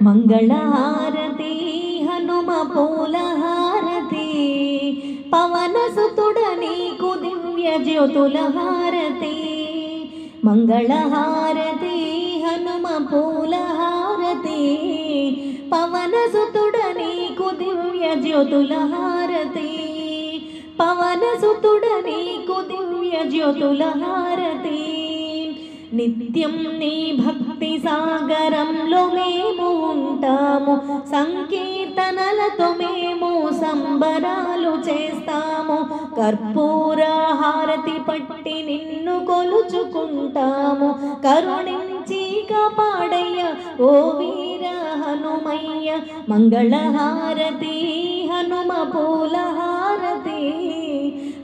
మంగళహారతి హనుమ పూలహారతి పవనసుతుడ నీకు దివ్య జ్యోతుల హారతి. మంగళహారతి హనుమ పూలహారతి పవనసుతుడ నీకు దివ్య జ్యోతుల హారతి. పవనసుతుడ నీకు దివ్య జ్యోతుల హారతి. నిత్యం నీ భక్తి సాగరంలో మేము ఉంటాము, సంకీర్తనలతో మేము సంబరాలు చేస్తాము. కర్పూర హారతి పట్టి నిన్ను కొలుచుకుంటాము, కరుణించి కాపాడయ్య ఓ వీర హనుమయ్య. మంగళహారతి హనుమ పూలహారతి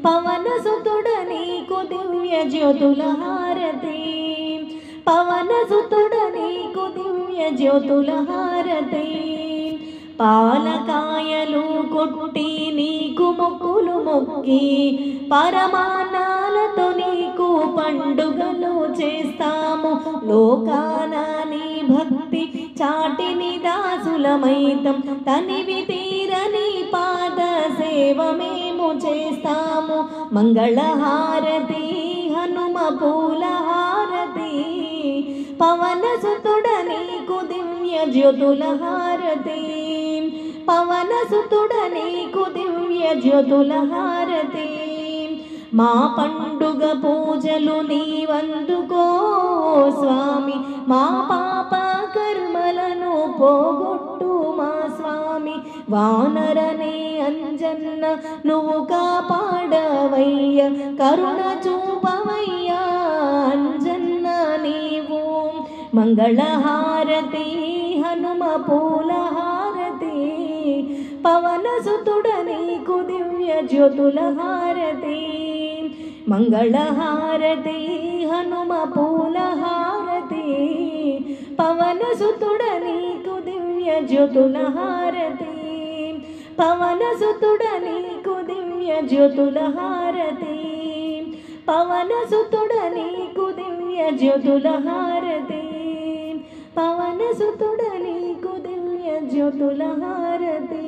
పవనసుతుడ నీకు దివ్య జ్యోతుల హారతి. పవనసుతుడ నీకు దివ్య జ్యోతుల హారతి. పాలకాయలు కొట్టి నీకు మొక్కులు మొక్కి పరమాన్నాలతో నీకు పండుగలు చేస్తాము. లోకాన నీ భక్తి చాటిని దాసులమైతం, తనివి తీరని పాద సేవ మేము చేస్తాము. మంగళహారతి హనుమ పూలహారతి పవనసుతుడ నీకు దివ్య జ్యోతుల హారతి. పవనసుతుడ నీకు దివ్య జ్యోతుల హారతి. మా పండుగ పూజలు నీవందుకో స్వామి, మా పాప కర్మలను పోగొట్టు మా స్వామి. వానరనే అంజన్న నువ్వు కాపాడవయ్య, కరుణ చూపవయ్యా అంజన్న నీవు. మంగళహారతి హనుమ పూలహారతి పవనసుతుడ నీకు దివ్య జ్యోతుల హారతి. మంగళహారతి హనుమ పూలహారతి పవనసుతుడ నీకు దివ్య జ్యోతుల హారతి. పవనసుతుడ నీకు దివ్య జ్యోతుల హారతి. పవనసుతుడ నీకు దివ్య జ్యోతుల హారతి. పవనసుతుడ నీకు దివ్య జ్యోతుల హారతి.